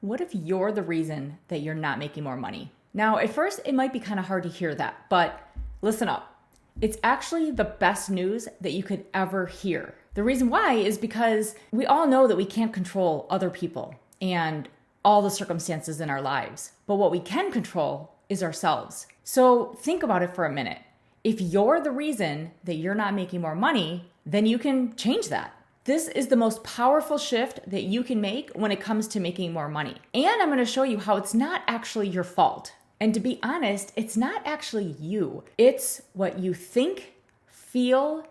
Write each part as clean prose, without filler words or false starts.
What if you're the reason that you're not making more money? Now, at first, it might be kind of hard to hear that, but listen up. It's actually the best news that you could ever hear. The reason why is because we all know that we can't control other people and all the circumstances in our lives, but what we can control is ourselves. So think about it for a minute. If you're the reason that you're not making more money, then you can change that. This is the most powerful shift that you can make when it comes to making more money. And I'm going to show you how it's not actually your fault. And to be honest, it's not actually you. It's what you think, feel,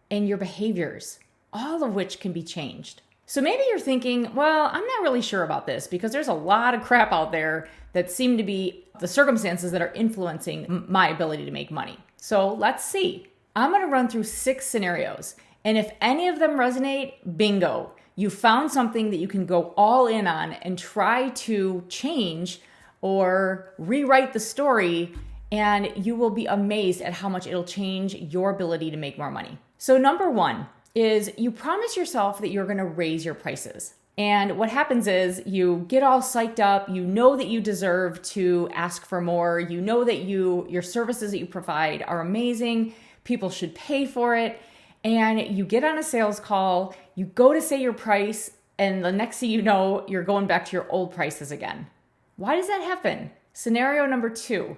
and your behaviors, all of which can be changed. So maybe you're thinking, well, I'm not really sure about this because there's a lot of crap out there that seem to be the circumstances that are influencing my ability to make money. So let's see. I'm going to run through 6 scenarios. And if any of them resonate, bingo, you found something that you can go all in on and try to change or rewrite the story, and you will be amazed at how much it'll change your ability to make more money. So number 1 is you promise yourself that you're going to raise your prices. And what happens is you get all psyched up, you know that you deserve to ask for more, you know that your services that you provide are amazing, people should pay for it. And you get on a sales call, you go to say your price, and the next thing you know, you're going back to your old prices again. Why does that happen? Scenario number 2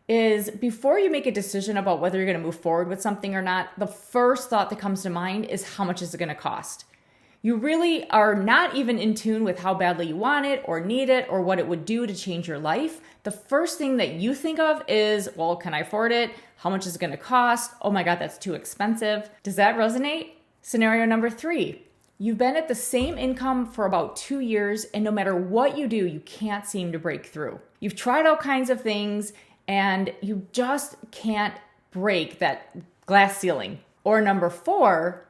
is before you make a decision about whether you're going to move forward with something or not, the first thought that comes to mind is how much is it going to cost? You really are not even in tune with how badly you want it or need it or what it would do to change your life. The first thing that you think of is, well, can I afford it? How much is it going to cost? Oh my God, that's too expensive. Does that resonate? Scenario number 3. You've been at the same income for about 2 years, and no matter what you do, you can't seem to break through. You've tried all kinds of things, and you just can't break that glass ceiling. Or number 4,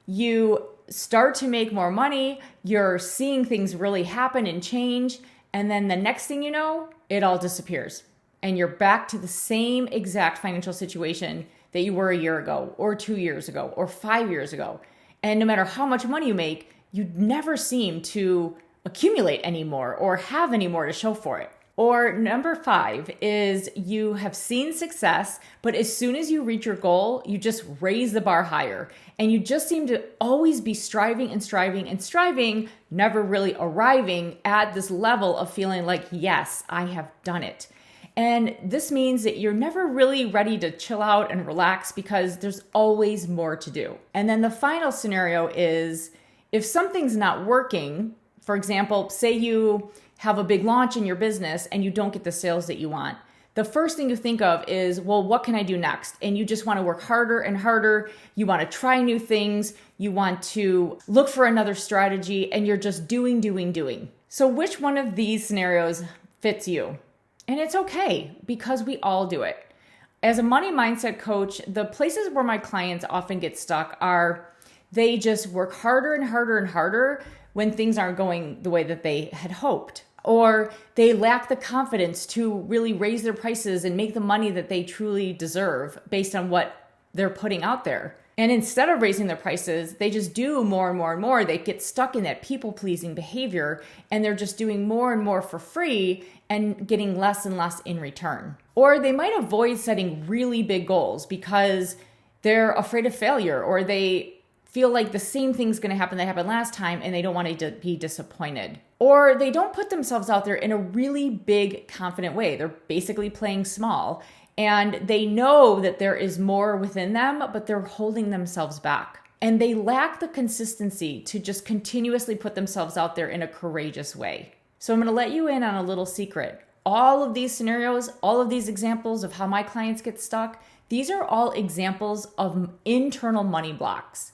you start to make more money, you're seeing things really happen and change, and then the next thing you know, it all disappears. And you're back to the same exact financial situation that you were a year ago, or 2 years ago, or 5 years ago. And no matter how much money you make, you never seem to accumulate anymore or have any more to show for it. Or number 5 is you have seen success, but as soon as you reach your goal, you just raise the bar higher. And you just seem to always be striving and striving and striving, never really arriving at this level of feeling like, yes, I have done it. And this means that you're never really ready to chill out and relax because there's always more to do. And then the final scenario is if something's not working, for example, say you have a big launch in your business and you don't get the sales that you want. The first thing you think of is, well, what can I do next? And you just want to work harder and harder. You want to try new things. You want to look for another strategy, and you're just doing. So which one of these scenarios fits you? And it's okay because we all do it. As a money mindset coach, the places where my clients often get stuck are they just work harder and harder and harder when things aren't going the way that they had hoped. Or they lack the confidence to really raise their prices and make the money that they truly deserve based on what they're putting out there. And instead of raising their prices, they just do more and more and more. They get stuck in that people-pleasing behavior, and they're just doing more and more for free and getting less and less in return. Or they might avoid setting really big goals because they're afraid of failure, or they feel like the same thing's going to happen that happened last time and they don't want to be disappointed. Or they don't put themselves out there in a really big, confident way. They're basically playing small and they know that there is more within them, but they're holding themselves back. And they lack the consistency to just continuously put themselves out there in a courageous way. So I'm going to let you in on a little secret. All of these scenarios, all of these examples of how my clients get stuck, these are all examples of internal money blocks.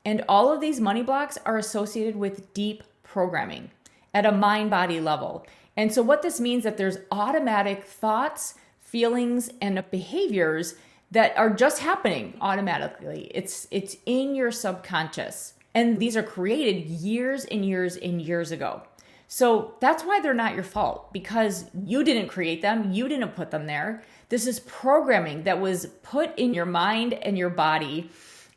And all of these money blocks are associated with deep programming at a mind-body level. And so what this means that there's automatic thoughts, feelings, and behaviors that are just happening automatically. It's in your subconscious. And these are created years and years and years ago. So that's why they're not your fault, because you didn't create them. You didn't put them there. This is programming that was put in your mind and your body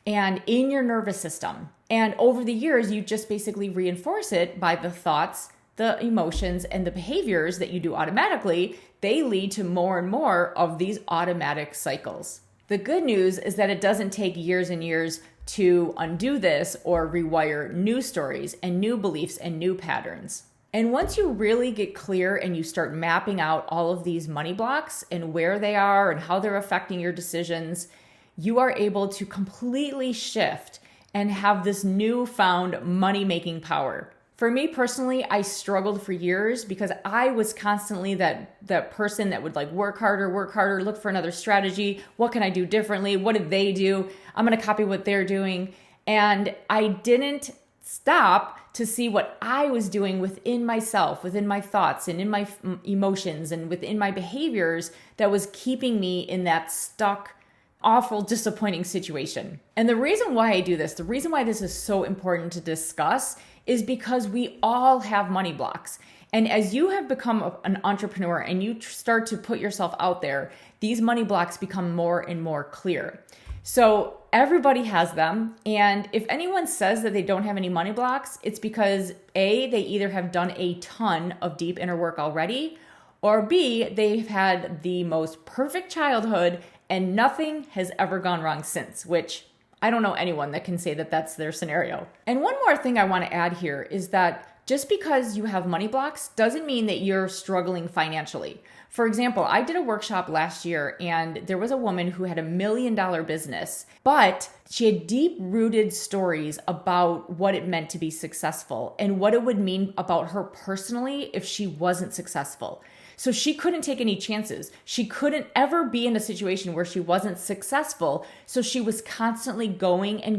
and in your nervous system. And over the years, you just basically reinforce it by the thoughts, the emotions and the behaviors that you do automatically, they lead to more and more of these automatic cycles. The good news is that it doesn't take years and years to undo this or rewire new stories and new beliefs and new patterns. And once you really get clear and you start mapping out all of these money blocks and where they are and how they're affecting your decisions, you are able to completely shift and have this newfound money-making power. For me personally, I struggled for years because I was constantly that person that would work harder, look for another strategy. What can I do differently? What did they do? I'm going to copy what they're doing. And I didn't stop to see what I was doing within myself, within my thoughts and in my emotions and within my behaviors that was keeping me in that stuck, awful, disappointing situation. And the reason why I do this, the reason why this is so important to discuss is because we all have money blocks. And as you have become an entrepreneur and you start to put yourself out there, these money blocks become more and more clear. So everybody has them. And if anyone says that they don't have any money blocks, it's because A, they either have done a ton of deep inner work already, or B, they've had the most perfect childhood and nothing has ever gone wrong since, which I don't know anyone that can say that that's their scenario. And one more thing I want to add here is that just because you have money blocks doesn't mean that you're struggling financially. For example, I did a workshop last year and there was a woman who had $1 million business, but she had deep-rooted stories about what it meant to be successful and what it would mean about her personally if she wasn't successful. So she couldn't take any chances. She couldn't ever be in a situation where she wasn't successful. So she was constantly going and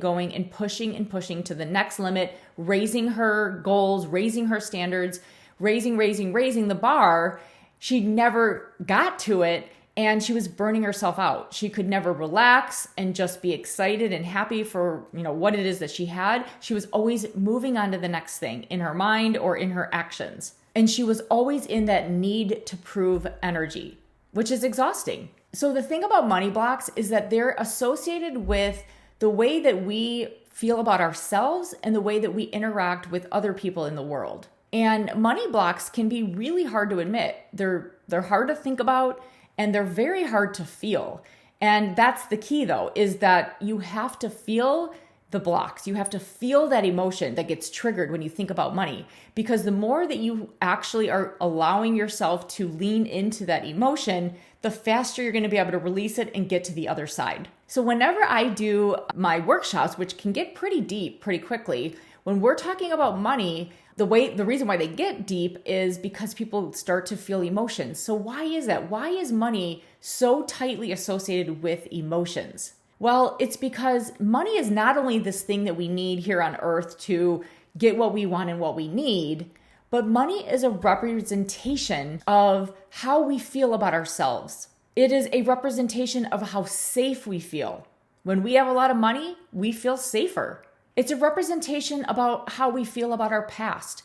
pushing to the next limit, raising her goals, raising her standards, raising the bar. She never got to it and she was burning herself out. She could never relax and just be excited and happy for, what it is that she had. She was always moving on to the next thing in her mind or in her actions. And she was always in that need to prove energy, which is exhausting. So the thing about money blocks is that they're associated with the way that we feel about ourselves and the way that we interact with other people in the world. And money blocks can be really hard to admit. They're hard to think about and they're very hard to feel. And that's the key though, is that you have to feel the blocks. You have to feel that emotion that gets triggered when you think about money, because the more that you actually are allowing yourself to lean into that emotion, the faster you're going to be able to release it and get to the other side. So whenever I do my workshops, which can get pretty deep pretty quickly, when we're talking about money, the reason why they get deep is because people start to feel emotions. So why is that? Why is money so tightly associated with emotions? Well, it's because money is not only this thing that we need here on earth to get what we want and what we need, but money is a representation of how we feel about ourselves. It is a representation of how safe we feel. When we have a lot of money, we feel safer. It's a representation about how we feel about our past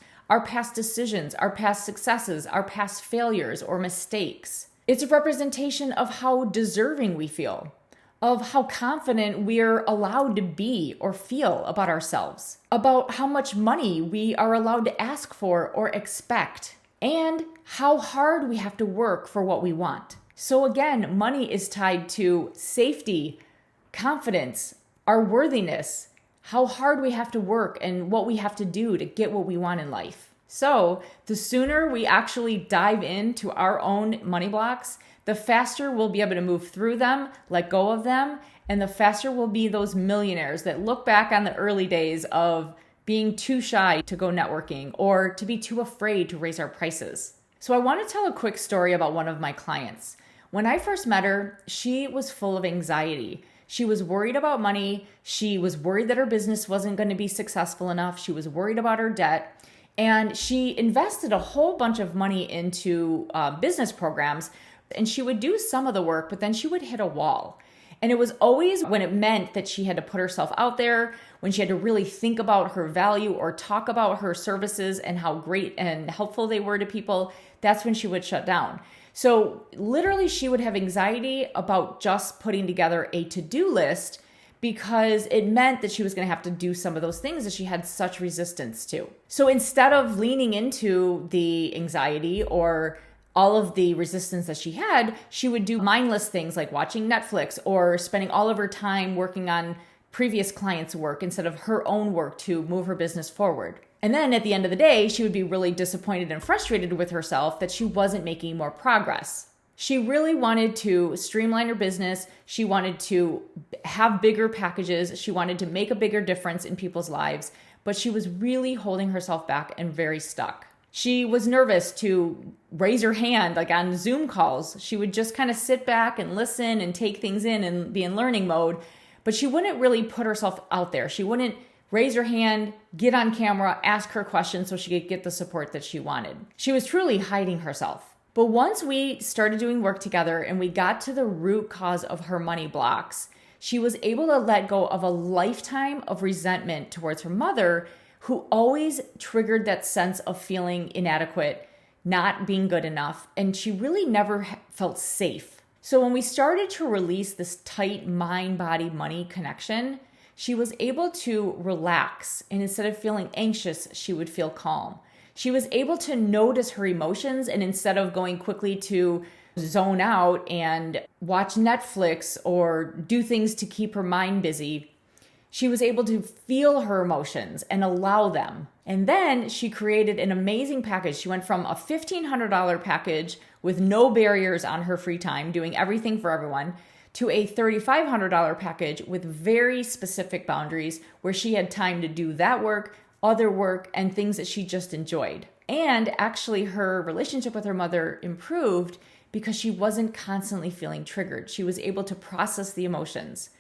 decisions, our past successes, our past failures or mistakes. It's a representation of how deserving we feel, of how confident we're allowed to be or feel about ourselves, about how much money we are allowed to ask for or expect, and how hard we have to work for what we want. So again, money is tied to safety, confidence, our worthiness, how hard we have to work and what we have to do to get what we want in life. So the sooner we actually dive into our own money blocks, the faster we'll be able to move through them, let go of them, and the faster we'll be those millionaires that look back on the early days of being too shy to go networking or to be too afraid to raise our prices. So I want to tell a quick story about one of my clients. When I first met her, she was full of anxiety. She was worried about money. She was worried that her business wasn't going to be successful enough. She was worried about her debt. And she invested a whole bunch of money into business programs. And she would do some of the work, but then she would hit a wall. And it was always when it meant that she had to put herself out there, when she had to really think about her value or talk about her services and how great and helpful they were to people, that's when she would shut down. So literally she would have anxiety about just putting together a to-do list because it meant that she was going to have to do some of those things that she had such resistance to. So instead of leaning into the anxiety or all of the resistance that she had, she would do mindless things like watching Netflix or spending all of her time working on previous clients' work instead of her own work to move her business forward. And then at the end of the day, she would be really disappointed and frustrated with herself that she wasn't making more progress. She really wanted to streamline her business. She wanted to have bigger packages. She wanted to make a bigger difference in people's lives, but she was really holding herself back and very stuck. She was nervous to raise her hand, like on Zoom calls. She would just kind of sit back and listen and take things in and be in learning mode, but she wouldn't really put herself out there. She wouldn't raise her hand, get on camera, ask her questions so she could get the support that she wanted. She was truly hiding herself. But once we started doing work together and we got to the root cause of her money blocks, she was able to let go of a lifetime of resentment towards her mother, who always triggered that sense of feeling inadequate, not being good enough, and she really never felt safe. So when we started to release this tight mind, body, money connection, she was able to relax, and instead of feeling anxious, she would feel calm. She was able to notice her emotions, and instead of going quickly to zone out and watch Netflix or do things to keep her mind busy, she was able to feel her emotions and allow them. And then she created an amazing package. She went from a $1,500 package with no barriers on her free time, doing everything for everyone, to a $3,500 package with very specific boundaries where she had time to do that work, other work, and things that she just enjoyed. And actually her relationship with her mother improved because she wasn't constantly feeling triggered. She was able to process the emotions.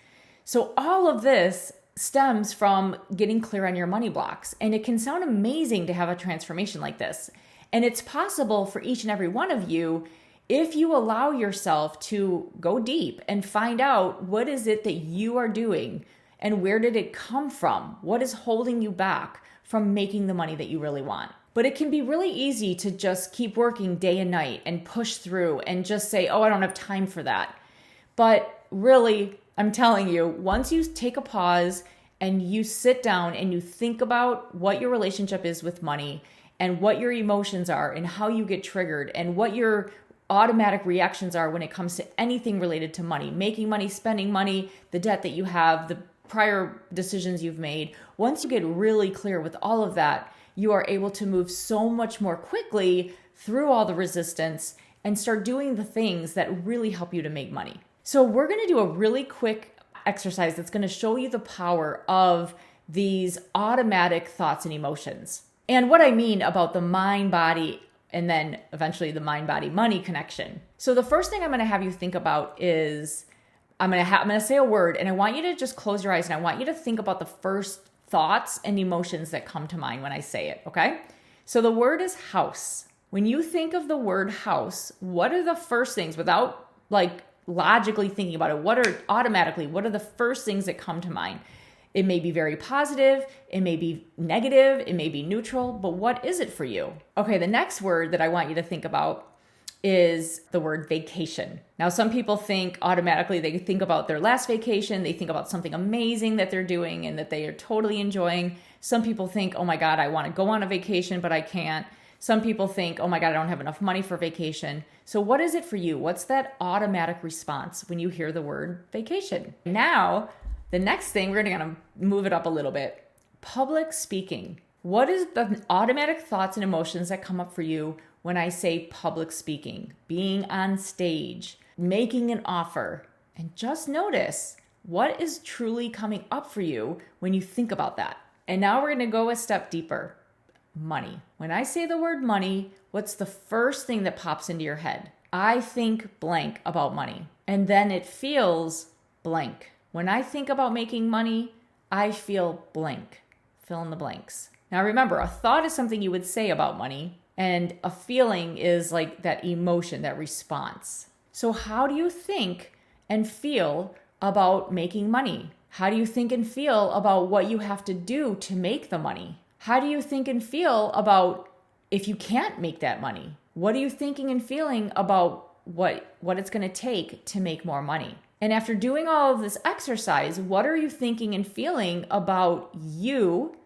So all of this stems from getting clear on your money blocks. And it can sound amazing to have a transformation like this. And it's possible for each and every one of you if you allow yourself to go deep and find out what is it that you are doing and where did it come from? What is holding you back from making the money that you really want? But it can be really easy to just keep working day and night and push through and just say, oh, I don't have time for that. But really, I'm telling you, once you take a pause and you sit down and you think about what your relationship is with money and what your emotions are and how you get triggered and what your automatic reactions are when it comes to anything related to money, making money, spending money, the debt that you have, the prior decisions you've made. Once you get really clear with all of that, you are able to move so much more quickly through all the resistance and start doing the things that really help you to make money. So we're going to do a really quick exercise that's going to show you the power of these automatic thoughts and emotions. And what I mean about the mind, body, and then eventually the mind, body, money connection. So the first thing I'm going to have you think about is I'm going to say a word, and I want you to just close your eyes and I want you to think about the first thoughts and emotions that come to mind when I say it, okay? So the word is house. When you think of the word house, what are the first things, without like logically thinking about it, what are the first things that come to mind? It may be very positive, it may be negative, it may be neutral, but what is it for you? Okay, the next word that I want you to think about is the word vacation. Now, some people think automatically, they think about their last vacation, they think about something amazing that they're doing and that they are totally enjoying. Some people think, oh my God, I want to go on a vacation, but I can't. Some people think, oh my God, I don't have enough money for vacation. So what is it for you? What's that automatic response when you hear the word vacation? Now, the next thing, we're going to move it up a little bit. Public speaking. What is the automatic thoughts and emotions that come up for you when I say public speaking? Being on stage, making an offer. And just notice what is truly coming up for you when you think about that. And now we're going to go a step deeper. Money. When I say the word money, what's the first thing that pops into your head? I think blank about money. And then it feels blank. When I think about making money, I feel blank. Fill in the blanks. Now remember, a thought is something you would say about money, and a feeling is like that emotion, that response. So how do you think and feel about making money? How do you think and feel about what you have to do to make the money? How do you think and feel about if you can't make that money? What are you thinking and feeling about what it's going to take to make more money? And after doing all of this exercise, what are you thinking and feeling about you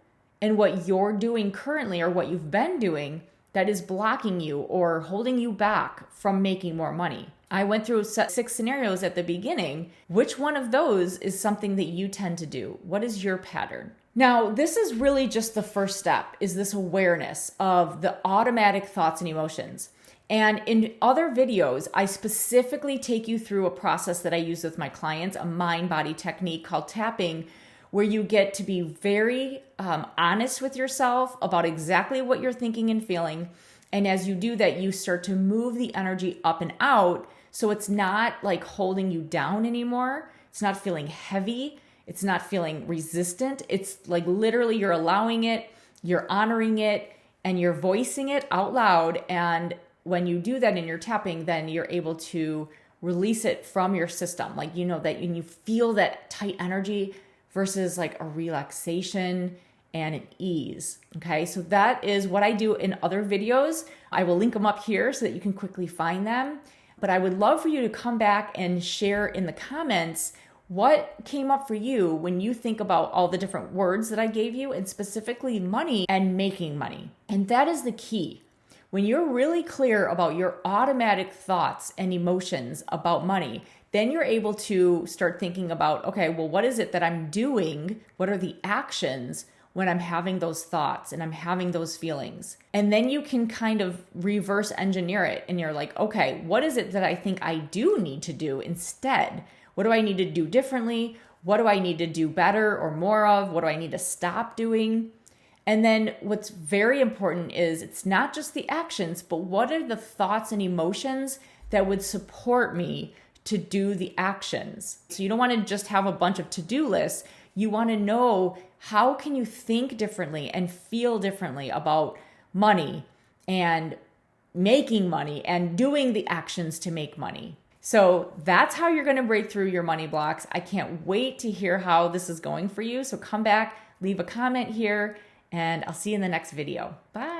and what you're doing currently or what you've been doing that is blocking you or holding you back from making more money? I went through 6 scenarios at the beginning. Which one of those is something that you tend to do? What is your pattern? Now, this is really just the first step, is this awareness of the automatic thoughts and emotions. And in other videos, I specifically take you through a process that I use with my clients, a mind-body technique called tapping, where you get to be very honest with yourself about exactly what you're thinking and feeling. And as you do that, you start to move the energy up and out. So it's not like holding you down anymore. It's not feeling heavy. It's not feeling resistant. It's like literally you're allowing it, you're honoring it, and you're voicing it out loud. And when you do that in your tapping, then you're able to release it from your system. Like, you know, that and you feel that tight energy versus like a relaxation and an ease. Okay, so that is what I do in other videos. I will link them up here so that you can quickly find them. But I would love for you to come back and share in the comments what came up for you when you think about all the different words that I gave you, and specifically money and making money. And that is the key. When you're really clear about your automatic thoughts and emotions about money, then you're able to start thinking about, okay, well, what is it that I'm doing? What are the actions when I'm having those thoughts and I'm having those feelings? And then you can kind of reverse engineer it. And you're like, okay, what is it that I think I do need to do instead? What do I need to do differently? What do I need to do better or more of? What do I need to stop doing? And then what's very important is it's not just the actions, but what are the thoughts and emotions that would support me to do the actions? So you don't want to just have a bunch of to-do lists. You want to know, how can you think differently and feel differently about money and making money and doing the actions to make money? So that's how you're going to break through your money blocks. I can't wait to hear how this is going for you. So come back, leave a comment here, and I'll see you in the next video. Bye.